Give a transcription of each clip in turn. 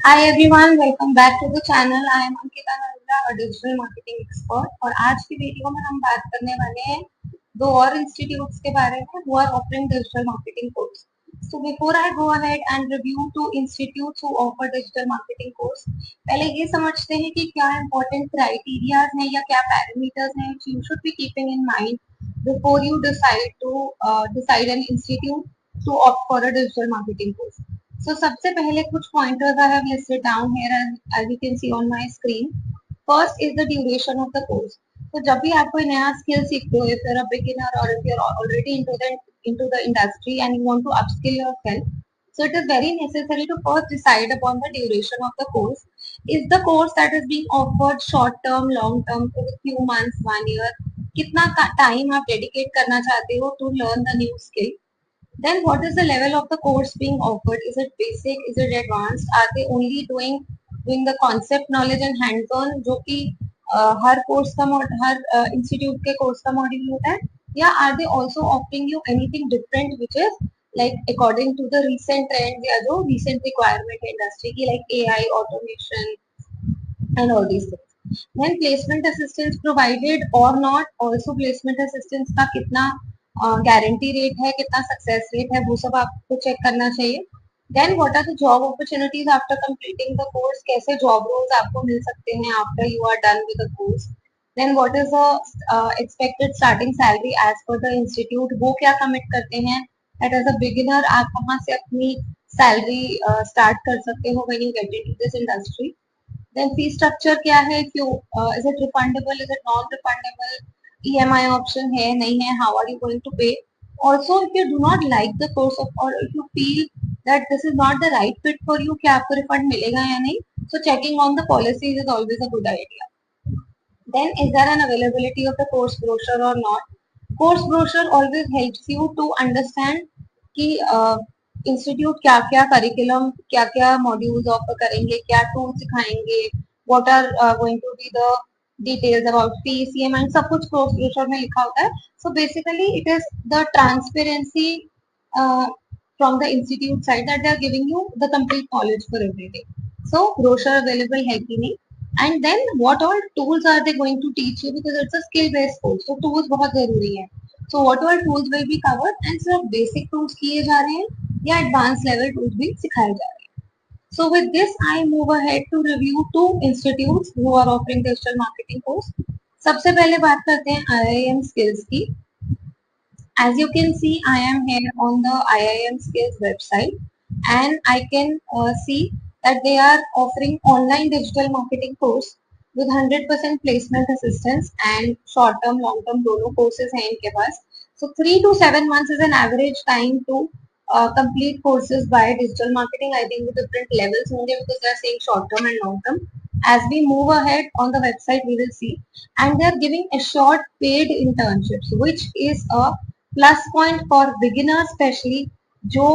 Hi everyone, welcome back to the channel. I am Ankita Nanda, a digital marketing expert. और आज की video में हम बात करने वाले हैं दो और इंस्टीट्यूट्स के बारे में who are offering digital marketing course. So before I go ahead and review two institutes who offer digital marketing course, पहले ये समझते हैं कि क्या important criteria हैं या क्या parameters हैं which you should be keeping in mind before you decide an institute to opt for a digital marketing course. So सबसे पहले कुछ pointers I have listed down here as you can see on my screen. First is the duration of the course. तो जब भी आप कोई नया skill सीखते हो, if you're a beginner or if you're already into the industry and you want to upskill yourself, so it is very necessary to first decide upon the duration of the course. Is the course that is being offered short term, long term, for a few months, 1 year? कितना time आप dedicate करना चाहते हो to learn the new skill? Then what is the level of the course being offered? Is it basic? Is it advanced? Are they only doing the concept knowledge and hands-on जो कि हर course का हर institute के course का module होता है या are they also offering you anything different which is like according to the recent trends या जो recent requirement है industry की like AI automation and all these things. Then placement assistance provided or not, also placement assistance का कितना guarantee rate है, कितना success rate है, वो सब आपको चेक करना चाहिए. Then what are the job opportunities after completing the course? कैसे job roles आपको मिल सकते हैं after you are done with the course? Then what is the expected starting salary as per the institute? वो क्या commit करते हैं? That as a beginner आप कहाँ से अपनी salary start कर सकते हो when you get into this industry? Then fee structure क्या है क्यों is it refundable, is it non refundable, EMI option है नहीं है, how are you going to pay? Also if you do not like the course or if you feel that this is not the right fit for you कि आपको refund मिलेगा या नहीं, so checking on the policies is always a good idea. Then is there an availability of the course brochure or not? Course brochure always helps you to understand कि institute क्या क्या curriculum क्या क्या modules offer करेंगे, क्या tool सिखाएंगे, what are going to be the details about fee CM and सब कुछ कोर्स ब्रोशर में लिखा होता है. So basically it is the transparency from the institute side that they are giving you the complete knowledge for everything. So brochure available है कि नहीं, and then what all tools are they going to teach you because it's a skill based course, so tools बहुत जरूरी है. So what all tools will be covered and सिर्फ basic tools किए जा रहे हैं या advanced level tools भी सिखाए जा रहे हैं. So with this I move ahead to review two institutes who are offering digital marketing course. सबसे पहले बात करते हैं IIM Skills की. As you can see, I am here on the IIM Skills website and I can see that they are offering online digital marketing course with 100% placement assistance and short term, long term दोनों courses हैं इनके पास. So 3 to 7 months is an average time to complete courses by digital marketing. I think with different levels होंगे because they are saying short term and long term. As we move ahead on the website, we will see, and they are giving a short paid internships, which is a plus point for beginners specially जो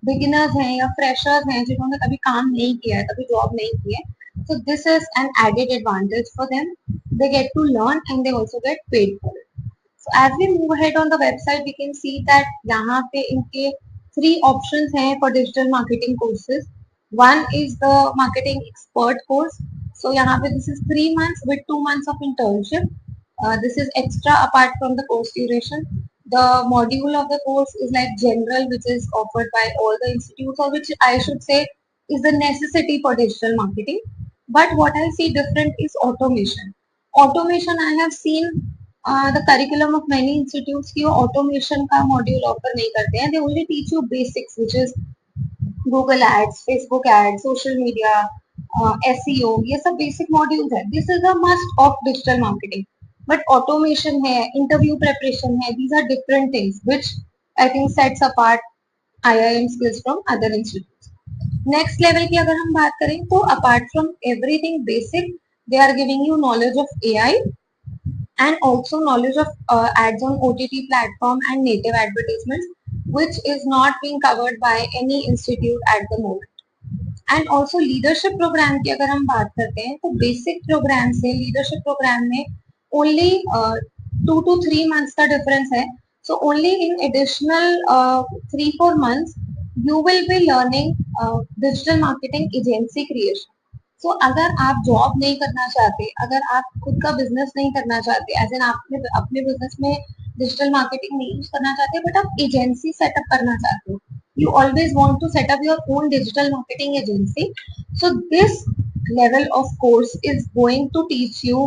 beginners हैं या freshers हैं जिन्होंने कभी काम नहीं किया है, कभी जॉब नहीं की है. So this is an added advantage for them. They get to learn and they also get paid for it. So as we move ahead on the website we can see that यहाँ पे इनके 3 options हैं for digital marketing courses. One is the marketing expert course. So यहाँ पे this is 3 months with 2 months of internship. This is extra apart from the course duration. The module of the course is like general, which is offered by all the institutes, or which I should say is the necessity for digital marketing. But what I see different is automation. Automation I have seen the curriculum of many institutes की वो automation का module offer नहीं करते हैं. They only teach you basics, which is Google ads, Facebook ads, social media, SEO. ये सब basic modules है. This is a must of digital marketing. But automation है, इंटरव्यू प्रेपरेशन है, these are different things which I think sets apart IIM skills from other institutes. Next level की अगर हम बात करें तो apart from everything basic they are giving you knowledge of AI and also knowledge of ads on OTT platform and native advertisements, which is not being covered by any institute at the moment. And also leadership programme की अगर हम बात करते हैं तो basic programme से leadership programme में only 2 to 3 months का डिफरेंस है. So only in additional 3-4 months you will be learning digital marketing agency creation. So अगर आप जॉब नहीं करना चाहते, अगर आप खुद का बिजनेस नहीं करना चाहते, एज एन आपने अपने बिजनेस में डिजिटल मार्केटिंग नहीं यूज करना चाहते, बट आप एजेंसी सेटअप करना चाहते हो, you always want to set up your own digital marketing agency. So this level of course is going to teach you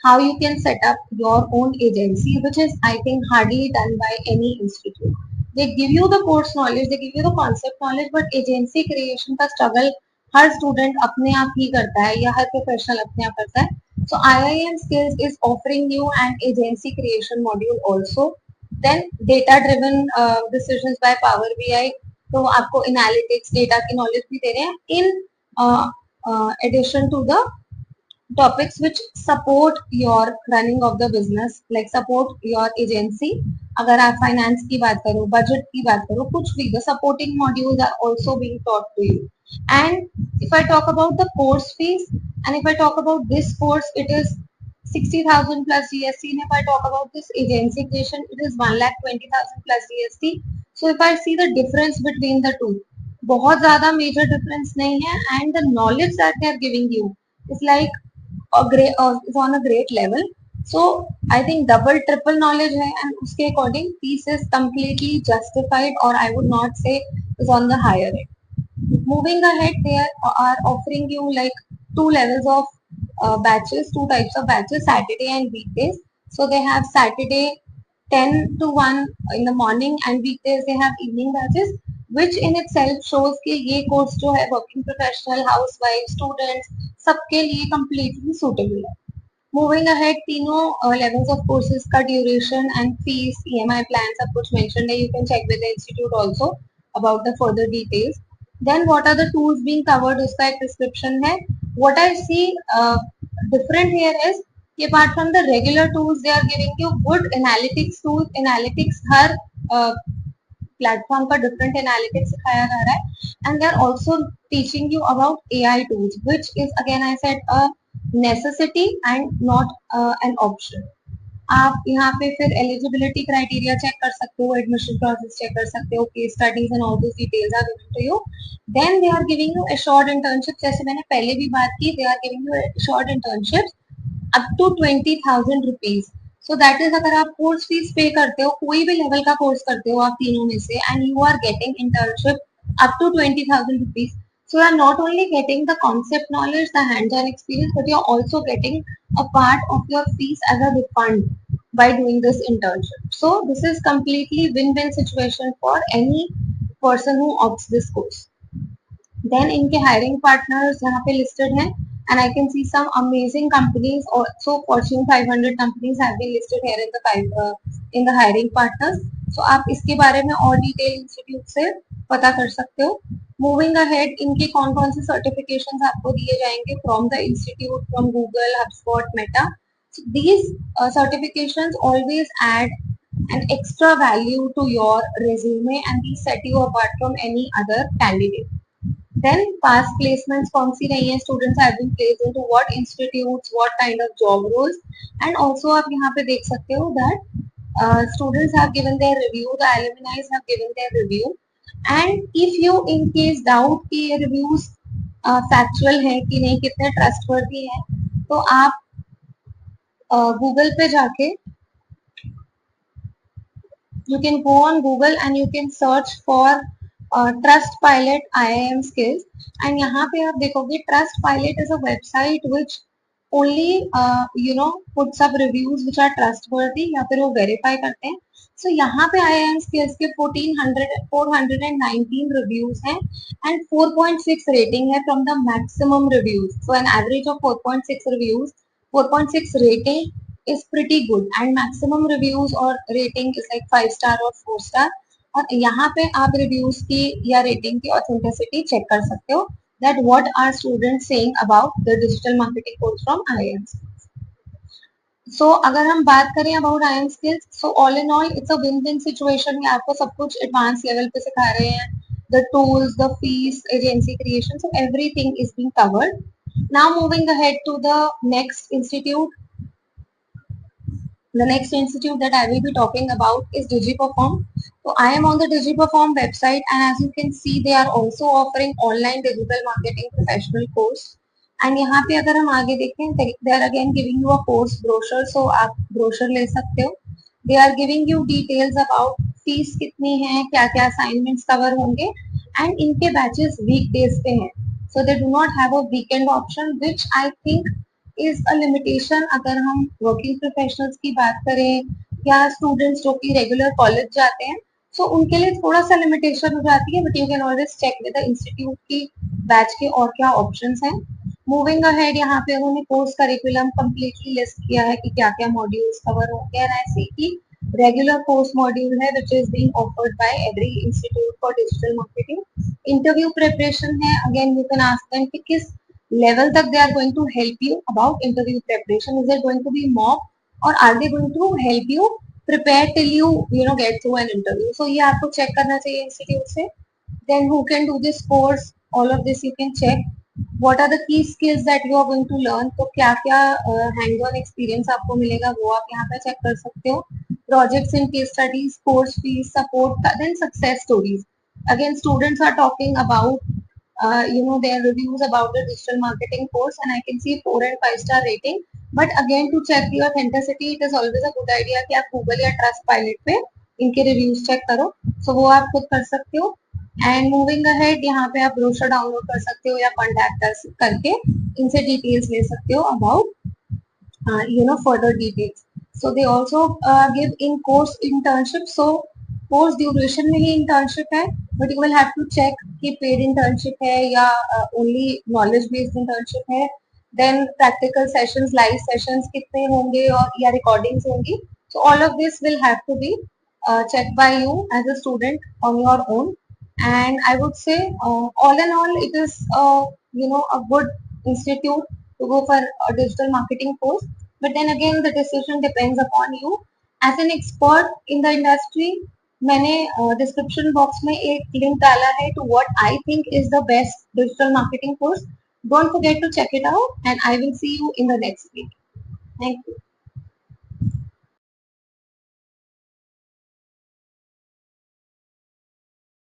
how you can set up your own agency, which is I think hardly done by any institute. They give you the course knowledge, they give you the concept knowledge, but agency creation का struggle हर student अपने आप ही करता है या हर professional अपने आप करता है. सो IIM Skills is offering you an agency creation module also. Then data driven decisions by Power BI, तो वो आपको एनालिटिक्स डेटा की नॉलेज भी दे रहे हैं in addition to the topics which support your running of the business, like support your agency. अगर आप फाइनेंस की बात करो, बजट की बात करो, कुछ भी, the supporting modules are also being taught to you. And if I talk about the course fees, and if I talk about this course, it is 60,000 plus GST. And if I talk about this agency creation, it is 1,20,000 plus GST. So if I see the difference between the two, बहुत ज्यादा major difference नहीं है, and the knowledge that they are giving you is like is on a great level. So I think double triple knowledge है, and उसके according fees is completely justified, or I would not say is on the higher end. Moving ahead, they are offering you like two levels of batches, two types of batches, Saturday and weekdays. So they have Saturday 10 to 1 in the morning, and weekdays they have evening batches, which in itself shows कि ये course जो है working professional, housewife, students सबके लिए completely suitable है. Moving ahead, तीनों levels of courses का duration and fees, EMI plan सब कुछ mentioned है. You can check with the institute also about the further details. Then what are the tools being covered, उसका एक description है. What I see different here is कि apart from the regular tools, they are giving you good analytics tools. Analytics हर platform का different analytics सिखाया जा रहा है, and they are also teaching you about AI tools, which is again I said a necessity and not an option. आप यहाँ पे फिर एलिजिबिलिटी क्राइटेरिया चेक कर सकते हो, एडमिशन प्रोसेस चेक कर सकते हो, case studies and all this details are given to you. Then they are giving you assured internship, जैसे मैंने पहले भी बात की, they are giving you assured internship up to 20,000 rupees. So that is अगर आप कोर्स फीस पे करते हो, कोई भी लेवल का कोर्स करते हो आप तीनों में से, and you are getting internship up to 20,000 rupees. So you are not only getting the concept knowledge, the hands-on experience, but you are also getting a part of your fees as a refund by doing this internship. So this is completely win-win situation for any person who opts this course. Then इनके hiring partners यहाँ पे listed हैं, and I can see some amazing companies, also Fortune 500 companies have been listed here in the hiring partners. So आप इसके बारे में और detail institute से पता कर सकते हो. मूविंग अहेड, इनके कौन कौन से सर्टिफिकेशंस आपको दिए जाएंगे from the institute, from Google, HubSpot, Meta. So these certifications always add an extra value to your resume, and these set you apart from any other candidate. Then past placements कौन सी रही हैं, students have been placed into what institutes, what kind of job roles, and also आप यहाँ पे देख सकते हो that students have given their review, the alumni have given their review, and if you in case doubt कि ये reviews factual है कि नहीं, कितने trustworthy हैं, तो आप Google पे जाके you can go on Google and you can search for Trustpilot IIM Skills, and यहाँ पे आप देखोगे Trustpilot is a website which only puts up reviews which are trustworthy, या फिर वो verify करते हैं. So यहाँ पे IIM Skills के 419 reviews हैं, and 4.6 rating है from the maximum reviews. So an average of 4.6 reviews, 4.6 rating is pretty good, and maximum reviews or rating is like 5 star or 4 star. और यहाँ पे आप रिव्यूज की या रेटिंग की ऑथेंटिसिटी चेक कर सकते हो, that what are students saying about the digital marketing course from IIM Skills. So अगर हम बात करें about IIM Skills, so all in all it's a win-win situation. ये आपको सब कुछ एडवांस लेवल पे सिखा रहे हैं, the tools, the fees, agency creation, so everything is being covered. Now moving ahead to the next institute. The next institute that I will be talking about is DigiPerform. So I am on the DigiPerform website, and as you can see, they are also offering online digital marketing professional course. And यहाँ पे अगर हम आगे देखें, they are again giving you a course brochure, so आप brochure ले सकते हो. They are giving you details about fees कितनी है, क्या क्या assignments cover होंगे, and इनके batches weekdays पे हैं. So they do not have a weekend option, which I think is a limitation अगर हम working professionals की बात करें या स्टूडेंट्स जो कि रेगुलर कॉलेज जाते हैं, सो उनके लिए थोड़ा सा लिमिटेशन हो जाती है, but you can always check with the institute की बैच के और क्या ऑप्शंस हैं. मूविंग अहेड, यहाँ पे उन्होंने कोर्स करिकुलम कंप्लीटली लिस्ट किया है कि क्या क्या मॉड्यूल्स कवर होंगे, एंड ऐसे कि रेगुलर कोर्स मॉड्यूल है which is being offered by every institute for digital marketing. Interview preparation है, again you can ask them कि किस लेवल तक they are going to help you about interview preparation. Is it going to be mock और are they going to help you prepare till you get through an interview. So ये आपको check करना चाहिए institute से. Then who can do this course, all of this you can check. What are the key skills that you are going to learn, तो क्या क्या hands on experience आपको मिलेगा वो आप यहाँ पे check कर सकते हो. Projects and case studies, course fees, support, then success stories. Again students are talking about their reviews about the digital marketing course, and I can see 4 and 5 star rating. But again, to check the authenticity, it is always a good idea कि आप Google या Trustpilot पे इनके reviews check करो. So वो आप खुद कर सकते हो. And moving ahead, यहाँ पे आप brochure download कर सकते हो या contact us करके इनसे details ले सकते हो about further details. So they also give in course internship. So course duration में ही इंटर्नशिप है, but you will have to check कि पेड इंटर्नशिप है या ओनली नॉलेज बेस्ड इंटर्नशिप है. Then practical sessions, live sessions कितने होंगे और या रिकॉर्डिंग्स होंगी. So all of this will have to be checked by you as a student on your own. And I would say, all in all, it is a good institute to go for a digital marketing course. But then again, the decision depends upon you. As an expert in the industry, मैंने description box में एक link डाला है to what I think is the best digital marketing course. Don't forget to check it out, and I will see you in the next week. Thank you.